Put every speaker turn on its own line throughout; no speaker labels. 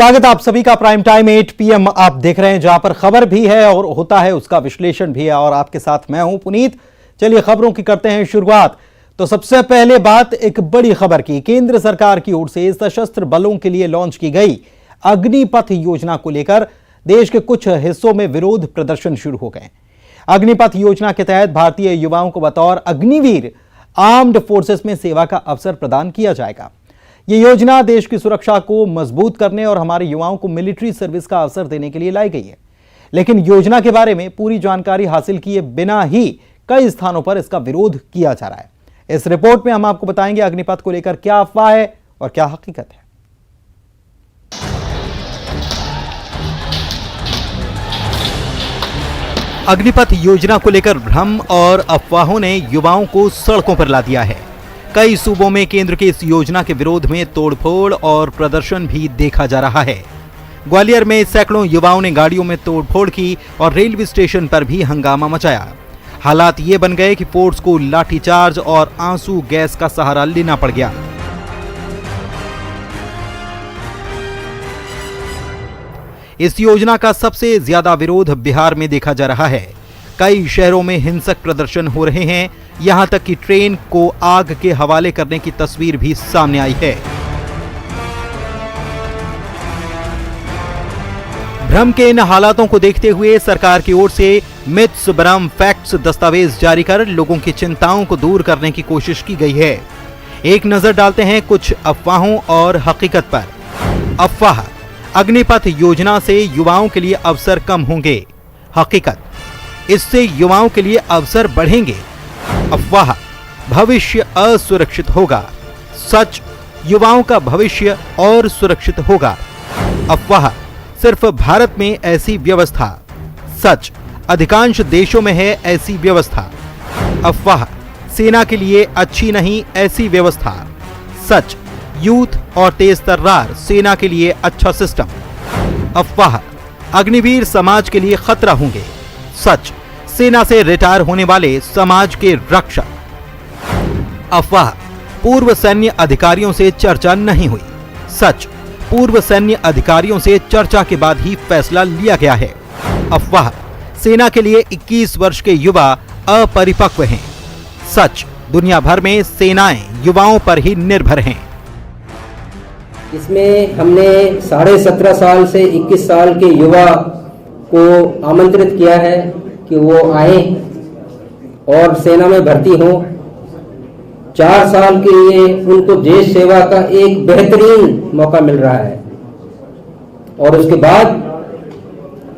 स्वागत आप सभी का प्राइम टाइम 8 PM आप देख रहे हैं, जहां पर खबर भी है और होता है उसका विश्लेषण भी है। और आपके साथ मैं हूं पुनीत। चलिए खबरों की करते हैं शुरुआत। तो सबसे पहले बात एक बड़ी खबर की। केंद्र सरकार की ओर से सशस्त्र बलों के लिए लॉन्च की गई अग्निपथ योजना को लेकर देश के कुछ हिस्सों में विरोध प्रदर्शन शुरू हो गए। अग्निपथ योजना के तहत भारतीय युवाओं को बतौर अग्निवीर आर्म्ड फोर्सेस में सेवा का अवसर प्रदान किया जाएगा। यह योजना देश की सुरक्षा को मजबूत करने और हमारे युवाओं को मिलिट्री सर्विस का अवसर देने के लिए लाई गई है। लेकिन योजना के बारे में पूरी जानकारी हासिल किए बिना ही कई स्थानों पर इसका विरोध किया जा रहा है। इस रिपोर्ट में हम आपको बताएंगे अग्निपथ को लेकर क्या अफवाह है और क्या हकीकत है। अग्निपथ योजना को लेकर भ्रम और अफवाहों ने युवाओं को सड़कों पर ला दिया है। कई सूबों में केंद्र की इस योजना के विरोध में तोड़फोड़ और प्रदर्शन भी देखा जा रहा है। ग्वालियर में सैकड़ों युवाओं ने गाड़ियों में तोड़फोड़ की और रेलवे स्टेशन पर भी हंगामा मचाया। हालात ये बन गए कि फोर्स को लाठीचार्ज और आंसू गैस का सहारा लेना पड़ गया। इस योजना का सबसे ज्यादा विरोध बिहार में देखा जा रहा है। कई शहरों में हिंसक प्रदर्शन हो रहे हैं। यहां तक कि ट्रेन को आग के हवाले करने की तस्वीर भी सामने आई है। भ्रम के इन हालातों को देखते हुए सरकार की ओर से मिथ्स बनाम फैक्ट्स दस्तावेज जारी कर लोगों की चिंताओं को दूर करने की कोशिश की गई है। एक नजर डालते हैं कुछ अफवाहों और हकीकत पर। अफवाह, अग्निपथ योजना से युवाओं के लिए अवसर कम होंगे। हकीकत, इससे युवाओं के लिए अवसर बढ़ेंगे। अफवाह, भविष्य असुरक्षित होगा। सच, युवाओं का भविष्य और सुरक्षित होगा। अफवाह, सिर्फ भारत में ऐसी व्यवस्था। सच, अधिकांश देशों में है ऐसी व्यवस्था। अफवाह, सेना के लिए अच्छी नहीं ऐसी व्यवस्था। सच, यूथ और तेज तर्रार सेना के लिए अच्छा सिस्टम। अफवाह, अग्निवीर समाज के लिए खतरा होंगे। सच, सेना से रिटायर होने वाले समाज के रक्षक। अफवाह, पूर्व सैन्य अधिकारियों से चर्चा नहीं हुई। सच, पूर्व सैन्य अधिकारियों से चर्चा के बाद ही फैसला लिया गया है। अफवाह, सेना के लिए 21 वर्ष के युवा अपरिपक्व हैं। सच, दुनिया भर में सेनाएं युवाओं पर ही निर्भर हैं।
इसमें हमने 17.5 साल से 21 साल के युवा को आमंत्रित किया है कि वो आए और सेना में भर्ती हों। 4 साल के लिए उनको देश सेवा का एक बेहतरीन मौका मिल रहा है और उसके बाद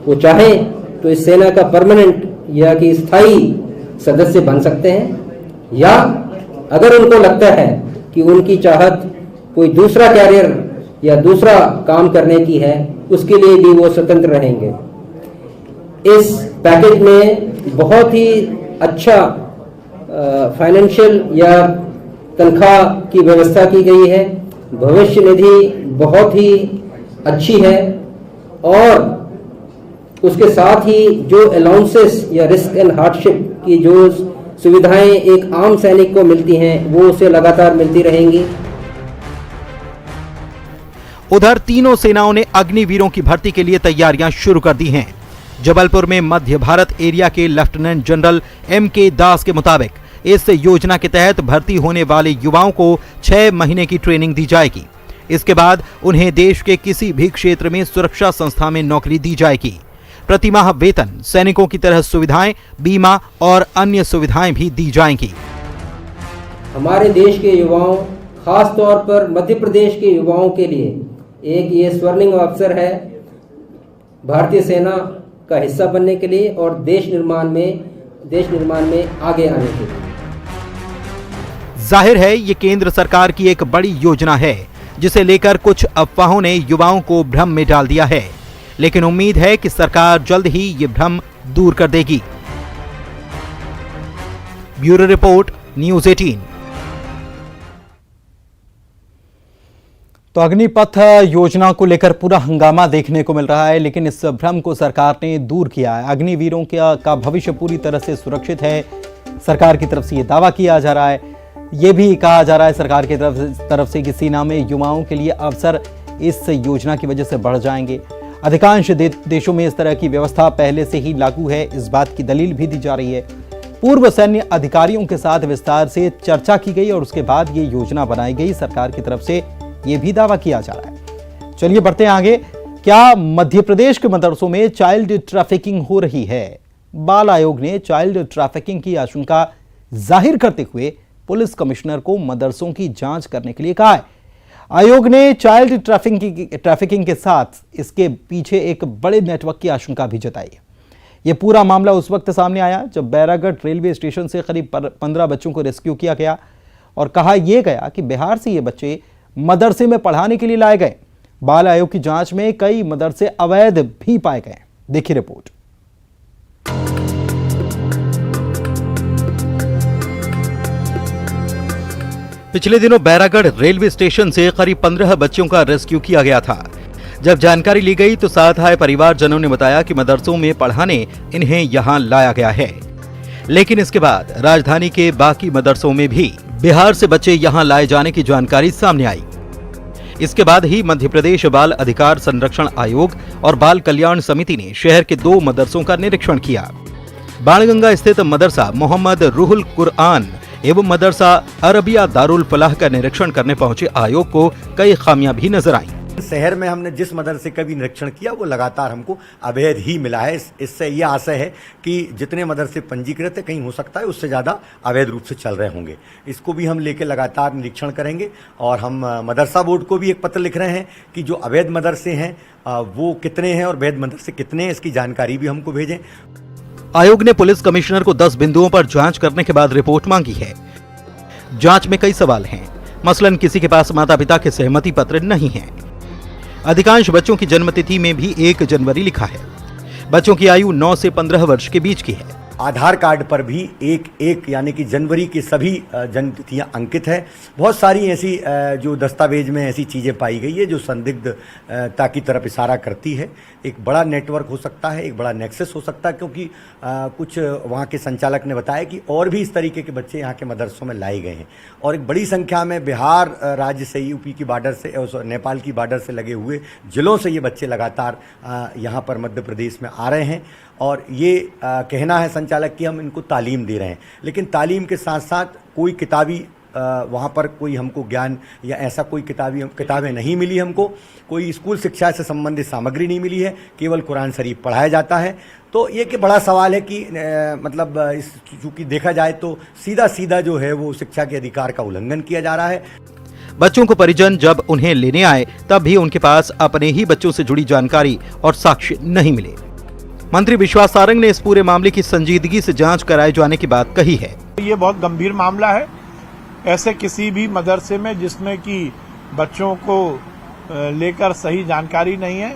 वो चाहे तो इस सेना का परमानेंट या कि स्थायी सदस्य बन सकते हैं, या अगर उनको लगता है कि उनकी चाहत कोई दूसरा कैरियर या दूसरा काम करने की है, उसके लिए भी वो स्वतंत्र रहेंगे। इस पैकेज में बहुत ही अच्छा फाइनेंशियल या तनख्वाह की व्यवस्था की गई है। भविष्य निधि बहुत ही अच्छी है और उसके साथ ही जो अलाउंसेस या रिस्क एंड हार्डशिप की जो सुविधाएं एक आम सैनिक को मिलती हैं, वो उसे लगातार मिलती रहेंगी।
उधर तीनों सेनाओं ने अग्निवीरों की भर्ती के लिए तैयारियां शुरू कर दी हैं। जबलपुर में मध्य भारत एरिया के लेफ्टिनेंट जनरल MK दास के मुताबिक इस योजना के तहत भर्ती होने वाले युवाओं को 6 महीने की ट्रेनिंग दी जाएगी। इसके बाद उन्हें देश के किसी भी क्षेत्र में सुरक्षा संस्था में नौकरी दी जाएगी। प्रतिमाह वेतन, सैनिकों की तरह सुविधाएं, बीमा और अन्य सुविधाएं भी दी जाएंगी।
हमारे देश के युवाओं, खास तौर पर मध्य प्रदेश के युवाओं के लिए एक ये स्वर्णिम अवसर है भारतीय सेना का हिस्सा बनने के लिए और देश निर्माण में आगे आने के लिए।
जाहिर है ये केंद्र सरकार की एक बड़ी योजना है, जिसे लेकर कुछ अफवाहों ने युवाओं को भ्रम में डाल दिया है। लेकिन उम्मीद है कि सरकार जल्द ही ये भ्रम दूर कर देगी। Bureau report, news 18। तो अग्निपथ योजना को लेकर पूरा हंगामा देखने को मिल रहा है, लेकिन इस भ्रम को सरकार ने दूर किया है। अग्निवीरों का भविष्य पूरी तरह से सुरक्षित है, सरकार की तरफ से ये दावा किया जा रहा है। ये भी कहा जा रहा है सरकार की तरफ से कि सेना में युवाओं के लिए अवसर इस योजना की वजह से बढ़ जाएंगे। अधिकांश देशों में इस तरह की व्यवस्था पहले से ही लागू है, इस बात की दलील भी दी जा रही है। पूर्व सैन्य अधिकारियों के साथ विस्तार से चर्चा की गई और उसके बाद ये योजना बनाई गई। सरकार की तरफ से यह भी दावा किया जा रहा है। चलिए बढ़ते हैं आगे। क्या मध्य प्रदेश के मदरसों में चाइल्ड ट्रैफिकिंग हो रही है? बाल आयोग ने चाइल्ड ट्रैफिकिंग की आशंका जाहिर करते हुए पुलिस कमिश्नर को मदरसों की जांच करने के लिए कहा है। आयोग ने चाइल्ड ट्रैफिकिंग के साथ इसके पीछे एक बड़े नेटवर्क की आशंका भी जताई है। यह पूरा मामला उस वक्त सामने आया जब बैरागढ़ रेलवे स्टेशन से करीब 15 बच्चों को रेस्क्यू किया गया और कहा यह गया कि बिहार से ये बच्चे मदरसे में पढ़ाने के लिए लाए गए। बाल आयोग की जांच में कई मदरसे अवैध भी पाए गए। देखिए रिपोर्ट। पिछले दिनों बैरागढ़ रेलवे स्टेशन से करीब 15 बच्चों का रेस्क्यू किया गया था। जब जानकारी ली गई तो साथ आए परिवारजनों ने बताया कि मदरसों में पढ़ाने इन्हें यहां लाया गया है। लेकिन इसके बाद राजधानी के बाकी मदरसों में भी बिहार से बच्चे यहां लाए जाने की जानकारी सामने आई। इसके बाद ही मध्य प्रदेश बाल अधिकार संरक्षण आयोग और बाल कल्याण समिति ने शहर के 2 मदरसों का निरीक्षण किया। बाणगंगा स्थित मदरसा मोहम्मद रूहुल कुरआन एवं मदरसा अरबिया दारुल फलाह का निरीक्षण करने पहुंचे आयोग को कई खामियां भी नजर आईं।
शहर में हमने जिस मदरसे का भी निरीक्षण किया वो लगातार हमको अवैध ही मिला है। इससे यह आशय है कि जितने मदरसे पंजीकृत है, कहीं हो सकता है उससे ज़्यादा अवैध रूप से चल रहे होंगे। इसको भी हम लेके लगातार निरीक्षण करेंगे और हम मदरसा बोर्ड को भी एक पत्र लिख रहे हैं कि जो अवैध मदरसे हैं वो कितने हैं और वैध मदरसे कितने हैं, इसकी जानकारी भी हमको भेजें।
आयोग ने पुलिस कमिश्नर को 10 बिंदुओं पर जांच करने के बाद रिपोर्ट मांगी है। जांच में कई सवाल हैं। मसलन किसी के पास माता पिता के सहमति पत्र नहीं है। अधिकांश बच्चों की जन्मतिथि में भी 1 जनवरी लिखा है। बच्चों की आयु 9 से 15 वर्ष के बीच की है।
आधार कार्ड पर भी एक यानी कि जनवरी की सभी जन्मतिथियां अंकित है। बहुत सारी ऐसी जो दस्तावेज में ऐसी चीज़ें पाई गई है जो संदिग्धता की तरफ इशारा करती है। एक बड़ा नेटवर्क हो सकता है, एक बड़ा नेक्सस हो सकता है, क्योंकि कुछ वहाँ के संचालक ने बताया कि और भी इस तरीके के बच्चे यहाँ के मदरसों में लाए गए हैं और एक बड़ी संख्या में बिहार राज्य से, यूपी की बॉर्डर से, नेपाल की बॉर्डर से लगे हुए जिलों से ये बच्चे लगातार यहाँ पर मध्य प्रदेश में आ रहे हैं। और ये कहना है संचालक कि हम इनको तालीम दे रहे हैं, लेकिन तालीम के साथ साथ कोई किताबी वहाँ पर कोई हमको ज्ञान या ऐसा कोई किताबें नहीं मिली। हमको कोई स्कूल शिक्षा से संबंधित सामग्री नहीं मिली है, केवल कुरान शरीफ पढ़ाया जाता है। तो ये कि बड़ा सवाल है कि मतलब इस चूँकि देखा जाए तो सीधा जो है वो शिक्षा के अधिकार का उल्लंघन किया जा रहा है।
बच्चों को परिजन जब उन्हें लेने आए तब भी उनके पास अपने ही बच्चों से जुड़ी जानकारी और साक्ष्य नहीं मिले। मंत्री विश्वास सारंग ने इस पूरे मामले की संजीदगी से जांच कराए जाने की बात कही है।
ये बहुत गंभीर मामला है। ऐसे किसी भी मदरसे में जिसमें कि बच्चों को लेकर सही जानकारी नहीं है,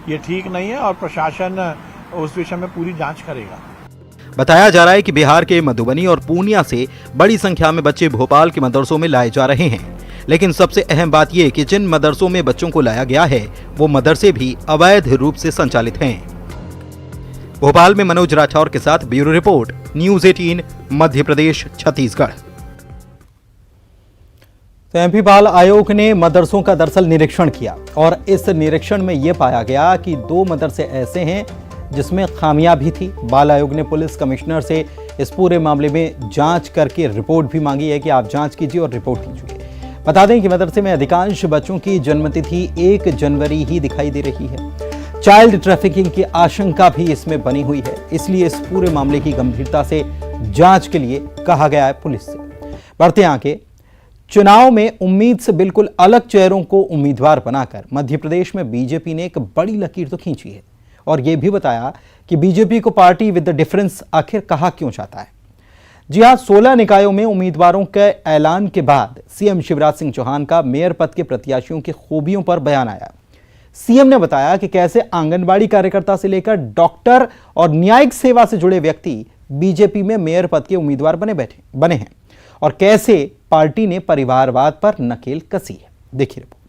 ये ठीक नहीं है और प्रशासन उस विषय में पूरी जांच करेगा।
बताया जा रहा है कि बिहार के मधुबनी और पूर्णिया से बड़ी संख्या में बच्चे भोपाल के मदरसों में लाए जा रहे हैं। लेकिन सबसे अहम बात यह कि जिन मदरसों में बच्चों को लाया गया है वो मदरसे भी अवैध रूप से संचालित हैं। भोपाल में मनोज राठौर के साथ bureau report, news 18 Madhya Pradesh Chhattisgarh. MP बाल आयोग ने मदरसों का दरअसल निरीक्षण किया और इस निरीक्षण में यह पाया गया कि 2 मदरसे ऐसे हैं जिसमें खामियां भी थी। बाल आयोग ने पुलिस कमिश्नर से इस पूरे मामले में जांच करके रिपोर्ट भी मांगी है कि आप जांच कीजिए और रिपोर्ट कीजिए। बता दें कि मदरसे में अधिकांश बच्चों की जन्मतिथि 1 जनवरी ही दिखाई दे रही है। चाइल्ड ट्रैफिकिंग की आशंका भी इसमें बनी हुई है, इसलिए इस पूरे मामले की गंभीरता से जांच के लिए कहा गया है पुलिस से। बढ़ते आगे, चुनाव में उम्मीद से बिल्कुल अलग चेहरों को उम्मीदवार बनाकर मध्य प्रदेश में बीजेपी ने एक बड़ी लकीर तो खींची है और यह भी बताया कि बीजेपी को पार्टी विद द डिफरेंस आखिर कहा क्यों चाहता है। जी हां, 16 निकायों में उम्मीदवारों के ऐलान के बाद सीएम शिवराज सिंह चौहान का मेयर पद के प्रत्याशियों की खूबियों पर बयान आया। सीएम ने बताया कि कैसे आंगनबाड़ी कार्यकर्ता से लेकर डॉक्टर और न्यायिक सेवा से जुड़े व्यक्ति बीजेपी में मेयर पद के उम्मीदवार बने हैं और कैसे पार्टी ने परिवारवाद पर नकेल कसी है। देखिए रिपोर्ट।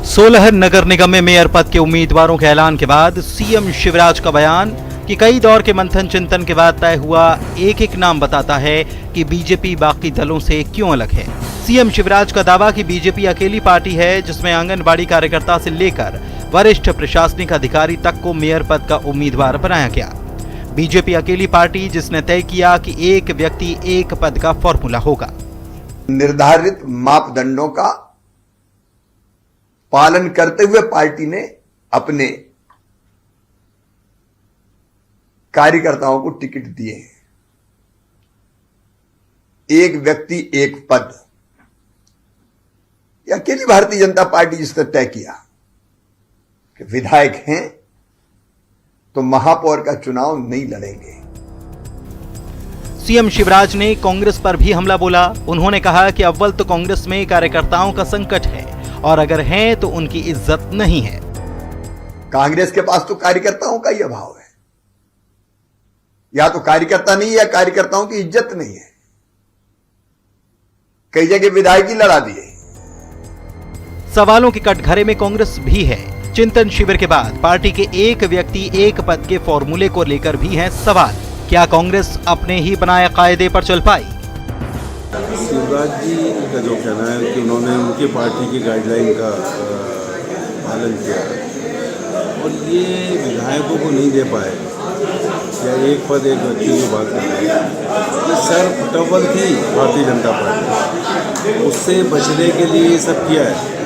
16 नगर निगम में मेयर पद के उम्मीदवारों के ऐलान के बाद सीएम शिवराज का बयान कि कई दौर के मंथन चिंतन के बाद तय हुआ एक एक नाम बताता है कि बीजेपी बाकी दलों से क्यों अलग है। सीएम शिवराज का दावा कि बीजेपी अकेली पार्टी है जिसमें आंगनबाड़ी कार्यकर्ता से लेकर वरिष्ठ प्रशासनिक अधिकारी तक को मेयर पद का उम्मीदवार बनाया गया। बीजेपी अकेली पार्टी जिसने तय किया कि एक व्यक्ति एक पद का फॉर्मूला होगा।
निर्धारित मापदंडों का पालन करते हुए पार्टी ने अपने कार्यकर्ताओं को टिकट दिए हैं। एक व्यक्ति एक पद, यह अकेली भारतीय जनता पार्टी जिसने तय किया कि विधायक हैं तो महापौर का चुनाव नहीं लड़ेंगे।
सीएम शिवराज ने कांग्रेस पर भी हमला बोला। उन्होंने कहा कि अव्वल तो कांग्रेस में कार्यकर्ताओं का संकट है और अगर है तो उनकी इज्जत नहीं है।
कांग्रेस के पास तो कार्यकर्ताओं का ही अभाव है, या तो कार्यकर्ता नहीं है या कार्यकर्ताओं की इज्जत नहीं है। कई जगह विधायक ही लड़ा दिए।
सवालों के कटघरे में कांग्रेस भी है। चिंतन शिविर के बाद पार्टी के एक व्यक्ति एक पद के फॉर्मूले को लेकर भी है सवाल। क्या कांग्रेस अपने ही बनाए कायदे पर चल पाई?
शिवराज जी का जो कहना है कि उन्होंने उनकी पार्टी की गाइडलाइन का पालन किया और ये विधायकों को नहीं दे पाए, या एक पद एक व्यक्ति की बात कर रहे हैं। ये सर फुटबॉल थी भारतीय जनता पार्टी, उससे बचने के लिए ये सब किया है।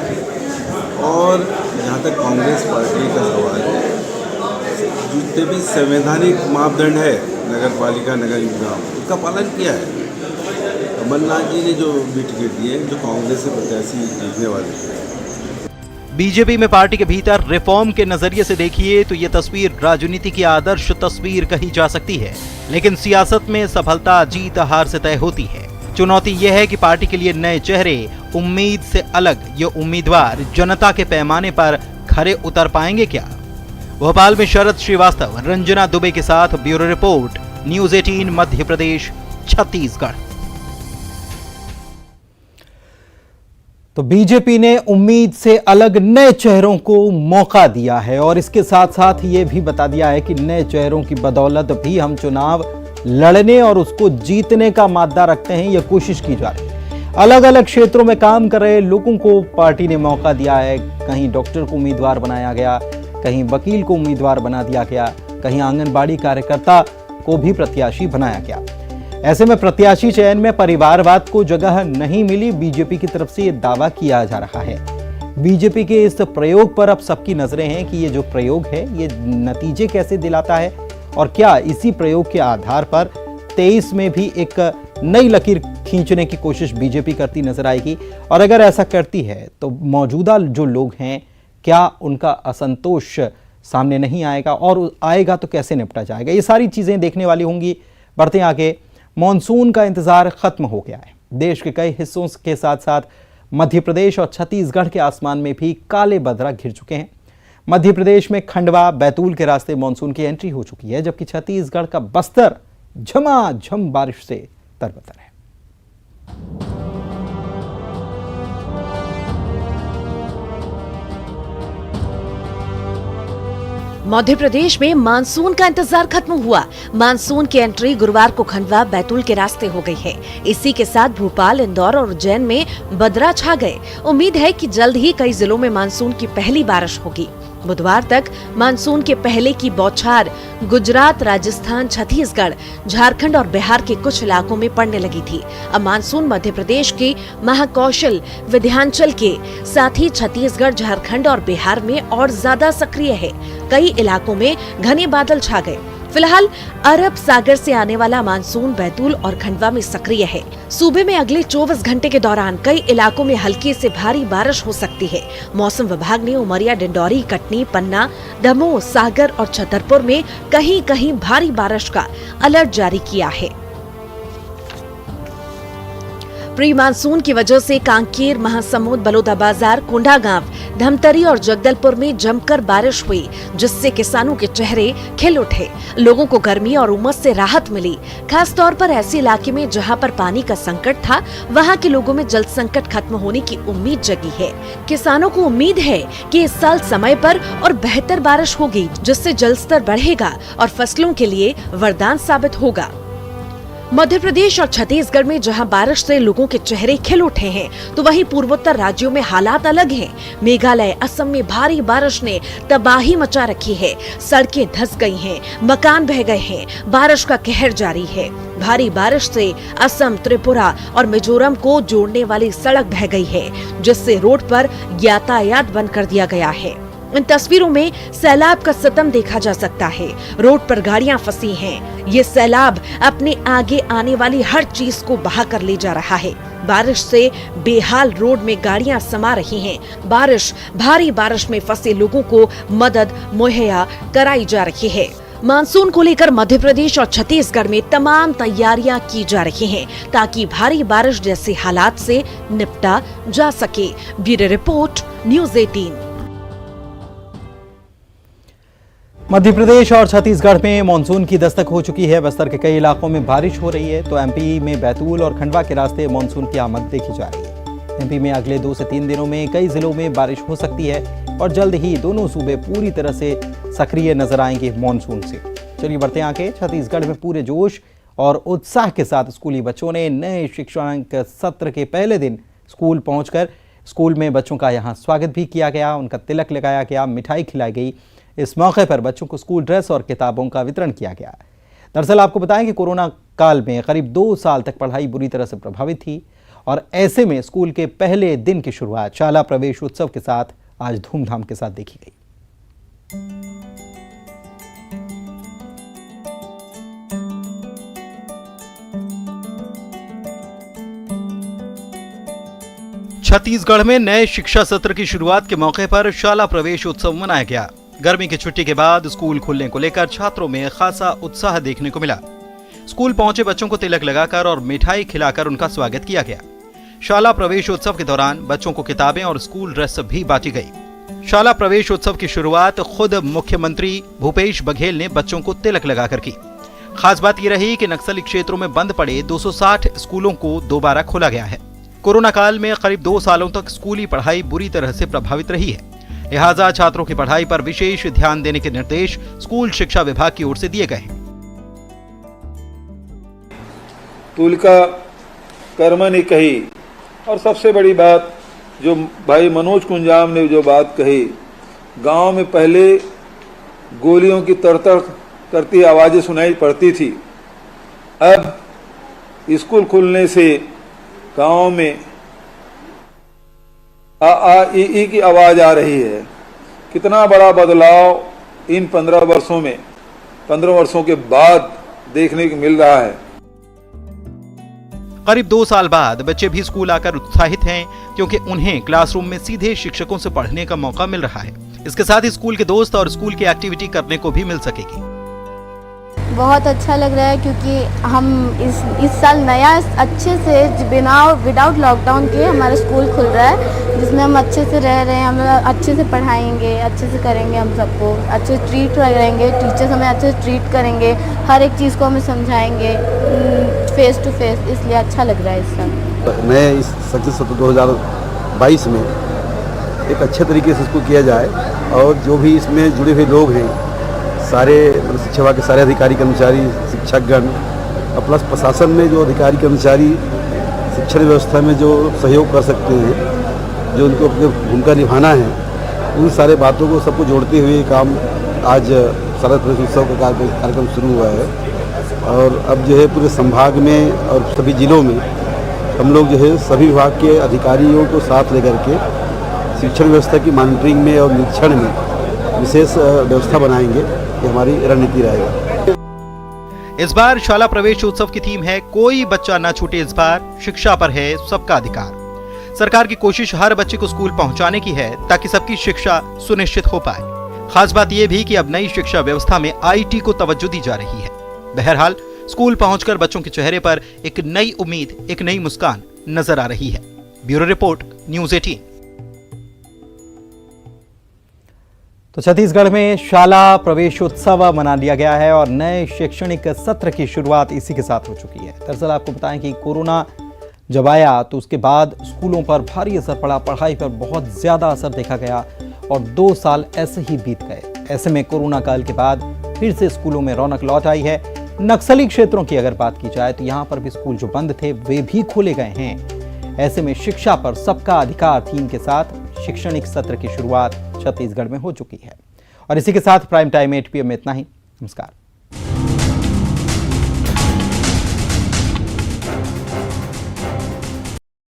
और जहाँ तक कांग्रेस पार्टी का सवाल है, जितने भी संवैधानिक मापदंड है नगर पालिका नगर निगम, उसका पालन किया है। कमलनाथ जी ने जो भी टिकट दिए, जो कांग्रेस से प्रत्याशी जीतने वाले थे।
बीजेपी में पार्टी के भीतर रिफॉर्म के नजरिए से देखिए तो ये तस्वीर राजनीति की आदर्श तस्वीर कही जा सकती है, लेकिन सियासत में सफलता जीत हार से तय होती है। चुनौती यह है कि पार्टी के लिए नए चेहरे, उम्मीद से अलग ये उम्मीदवार जनता के पैमाने पर खरे उतर पाएंगे क्या? भोपाल में शरद श्रीवास्तव, रंजना दुबे के साथ bureau report, news 18 Madhya Pradesh Chhattisgarh. तो बीजेपी ने उम्मीद से अलग नए चेहरों को मौका दिया है और इसके साथ साथ ये भी बता दिया है कि नए चेहरों की बदौलत भी हम चुनाव लड़ने और उसको जीतने का मादा रखते हैं। यह कोशिश की जा रही है। अलग अलग क्षेत्रों में काम कर रहे लोगों को पार्टी ने मौका दिया है। कहीं डॉक्टर को उम्मीदवार बनाया गया, कहीं वकील को उम्मीदवार बना दिया गया, कहीं आंगनबाड़ी कार्यकर्ता को भी प्रत्याशी बनाया गया। ऐसे में प्रत्याशी चयन में परिवारवाद को जगह नहीं मिली, बीजेपी की तरफ से यह दावा किया जा रहा है। बीजेपी के इस प्रयोग पर अब सबकी नजरें हैं कि ये जो प्रयोग है ये नतीजे कैसे दिलाता है और क्या इसी प्रयोग के आधार पर 23 में भी एक नई लकीर खींचने की कोशिश बीजेपी करती नजर आएगी। और अगर ऐसा करती है तो मौजूदा जो लोग हैं, क्या उनका असंतोष सामने नहीं आएगा और आएगा तो कैसे निपटा जाएगा? ये सारी चीजें देखने वाली होंगी। बढ़ते आगे, मॉनसून का इंतजार खत्म हो गया है। देश के कई हिस्सों के साथ साथ मध्य प्रदेश और छत्तीसगढ़ के आसमान में भी काले बदरा घिर चुके हैं। मध्य प्रदेश में खंडवा, बैतूल के रास्ते मॉनसून की एंट्री हो चुकी है, जबकि छत्तीसगढ़ का बस्तर झमाझम बारिश से तरबतर है।
मध्य प्रदेश में मानसून का इंतजार खत्म हुआ। मानसून की एंट्री गुरुवार को खंडवा, बैतूल के रास्ते हो गई है। इसी के साथ भोपाल, इंदौर और उज्जैन में बदरा छा गए। उम्मीद है कि जल्द ही कई जिलों में मानसून की पहली बारिश होगी। बुधवार तक मानसून के पहले की बौछार गुजरात, राजस्थान, छत्तीसगढ़, झारखंड और बिहार के कुछ इलाकों में पड़ने लगी थी। अब मानसून मध्य प्रदेश के महाकौशल, विंध्याचल के साथ ही छत्तीसगढ़, झारखंड और बिहार में और ज्यादा सक्रिय है। कई इलाकों में घने बादल छा गए। फिलहाल अरब सागर से आने वाला मानसून बैतूल और खंडवा में सक्रिय है। सूबे में अगले 24 घंटे के दौरान कई इलाकों में हल्की से भारी बारिश हो सकती है। मौसम विभाग ने उमरिया, डिंडौरी, कटनी, पन्ना, दमोह, सागर और छतरपुर में कहीं कहीं भारी बारिश का अलर्ट जारी किया है। प्री मानसून की वजह से कांकेर, महासमुंद, बलौदाबाजार, कोंडागांव, धमतरी और जगदलपुर में जमकर बारिश हुई, जिससे किसानों के चेहरे खिल उठे। लोगों को गर्मी और उमस से राहत मिली। खास तौर पर ऐसे इलाके में जहां पर पानी का संकट था, वहां के लोगों में जल संकट खत्म होने की उम्मीद जगी है। किसानों को उम्मीद है कि इस साल समय पर और बेहतर बारिश होगी, जिससे जल स्तर बढ़ेगा और फसलों के लिए वरदान साबित होगा। मध्य प्रदेश और छत्तीसगढ़ में जहां बारिश से लोगों के चेहरे खिल उठे हैं, तो वहीं पूर्वोत्तर राज्यों में हालात अलग हैं। मेघालय, असम में भारी बारिश ने तबाही मचा रखी है। सड़कें धंस गई हैं, मकान बह गए हैं, बारिश का कहर जारी है। भारी बारिश से असम, त्रिपुरा और मिजोरम को जोड़ने वाली सड़क बह गई है, जिससे रोड पर यातायात बंद कर दिया गया है। इन तस्वीरों में सैलाब का सितम देखा जा सकता है। रोड पर गाड़ियां फंसी हैं। ये सैलाब अपने आगे आने वाली हर चीज को बहा कर ले जा रहा है। बारिश से बेहाल रोड में गाड़ियां समा रही हैं। भारी बारिश में फंसे लोगों को मदद मुहैया कराई जा रही है। मानसून को लेकर मध्य प्रदेश और छत्तीसगढ़ में तमाम तैयारियां की जा रही हैं, ताकि भारी बारिश जैसे हालात से निपटा जा सके। Bureau report, news 18।
Madhya Pradesh और छत्तीसगढ़ में मानसून की दस्तक हो चुकी है। बस्तर के कई इलाकों में बारिश हो रही है, तो एमपी में बैतूल और खंडवा के रास्ते मानसून की आमद देखी जा रही है। एमपी में अगले 2 से 3 दिनों में कई जिलों में बारिश हो सकती है और जल्द ही दोनों सूबे पूरी तरह से सक्रिय नजर आएंगे मानसून से। चलिए बढ़ते हैं आगे। छत्तीसगढ़ में पूरे जोश और उत्साह के साथ स्कूली बच्चों ने नए शैक्षणिक सत्र के पहले दिन स्कूल पहुंचकर स्कूल में बच्चों का यहां स्वागत भी किया गया, उनका तिलक लगाया गया, मिठाई खिलाई गई। इस मौके पर बच्चों को स्कूल ड्रेस और किताबों का वितरण किया गया। दरअसल आपको बताएं कि कोरोना काल में करीब 2 साल तक पढ़ाई बुरी तरह से प्रभावित थी और ऐसे में स्कूल के पहले दिन की शुरुआत शाला प्रवेश उत्सव के साथ आज धूमधाम के साथ देखी गई। छत्तीसगढ़ में नए शिक्षा सत्र की शुरुआत के मौके पर शाला प्रवेश उत्सव मनाया गया। गर्मी की छुट्टी के बाद स्कूल खुलने को लेकर छात्रों में खासा उत्साह देखने को मिला। स्कूल पहुंचे बच्चों को तिलक लगाकर और मिठाई खिलाकर उनका स्वागत किया गया। शाला प्रवेश उत्सव के दौरान बच्चों को किताबें और स्कूल ड्रेस भी बांटी गई। शाला प्रवेश उत्सव की शुरुआत खुद मुख्यमंत्री भूपेश बघेल ने बच्चों को तिलक लगाकर की। खास बात यह रही कि नक्सली क्षेत्रों में बंद पड़े 260 स्कूलों को दोबारा खोला गया है। कोरोना काल में करीब 2 सालों तक स्कूली पढ़ाई बुरी तरह से प्रभावित रही है, लिहाजा छात्रों की पढ़ाई पर विशेष ध्यान देने के निर्देश स्कूल शिक्षा विभाग की ओर से दिए गए हैं।
तुलिका कर्म ने कही, और सबसे बड़ी बात जो भाई मनोज कुंजाम ने जो बात कही, गांव में पहले गोलियों की तड़तड़ करती आवाजें सुनाई पड़ती थी। अब स्कूल खुलने से गांव में आ आ ई की आवाज आ रही है। कितना बड़ा बदलाव इन 15 वर्षों के बाद देखने को मिल रहा है।
करीब 2 साल बाद बच्चे भी स्कूल आकर उत्साहित हैं, क्योंकि उन्हें क्लासरूम में सीधे शिक्षकों से पढ़ने का मौका मिल रहा है। इसके साथ ही स्कूल के दोस्त और स्कूल की एक्टिविटी करने को भी मिल सकेगी।
बहुत अच्छा लग रहा है, क्योंकि हम इस साल नया अच्छे से विदाउट लॉकडाउन के हमारा स्कूल खुल रहा है, जिसमें हम अच्छे से रह रहे हैं। हम अच्छे से पढ़ाएंगे, अच्छे से करेंगे, हम सबको अच्छे ट्रीट करेंगे, टीचर्स हमें अच्छे से ट्रीट करेंगे, हर एक चीज़ को हमें समझाएंगे फेस टू फेस, इसलिए अच्छा लग रहा है इस साल।
नए इस शैक्षणिक सत्र 2022 में एक अच्छे तरीके से इसको किया जाए, और जो भी इसमें जुड़े हुए लोग हैं, सारे शिक्षा विभाग के सारे अधिकारी कर्मचारी, शिक्षकगण और प्लस प्रशासन में जो अधिकारी कर्मचारी शिक्षण व्यवस्था में जो सहयोग कर सकते हैं, जो उनको अपनी भूमिका निभाना है, उन सारे बातों को सबको जोड़ते हुए काम आज शाला प्रवेश उत्सव का कार्यक्रम शुरू हुआ है। और अब जो है पूरे संभाग में और सभी जिलों में हम लोग जो है सभी विभाग के अधिकारियों को साथ लेकर के शिक्षण व्यवस्था की मॉनिटरिंग में और निरीक्षण में विशेष व्यवस्था बनाएंगे। ये हमारी रणनीति रहेगा।
इस बार शाला प्रवेश उत्सव की थीम है कोई बच्चा ना छूटे, इस बार शिक्षा पर है सबका अधिकार। सरकार की कोशिश हर बच्चे को स्कूल पहुंचाने की है, ताकि सबकी शिक्षा सुनिश्चित हो पाए। खास बात यह भी कि अब नई शिक्षा व्यवस्था में IT को तवज्जो दी जा रही है। बहरहाल स्कूल पहुंचकर बच्चों के चेहरे पर एक नई उम्मीद, एक नई मुस्कान नजर आ रही है। Bureau report, news 18। तो छत्तीसगढ़ में शाला प्रवेशोत्सव मना लिया गया है और नए शैक्षणिक सत्र की शुरुआत इसी के साथ हो चुकी है। दरअसल आपको बताएं कि कोरोना जब आया तो उसके बाद स्कूलों पर भारी असर पड़ा, पढ़ाई पर बहुत ज्यादा असर देखा गया और 2 साल ऐसे ही बीत गए। ऐसे में कोरोना काल के बाद फिर से स्कूलों में रौनक लौट आई है। नक्सली क्षेत्रों की अगर बात की जाए तो यहाँ पर भी स्कूल जो बंद थे वे भी खोले गए हैं। ऐसे में शिक्षा पर सबका अधिकार थीम के साथ शैक्षणिक सत्र की शुरुआत छत्तीसगढ़ में हो चुकी है। और इसी के साथ प्राइम टाइम 8 PM में इतना ही। नमस्कार।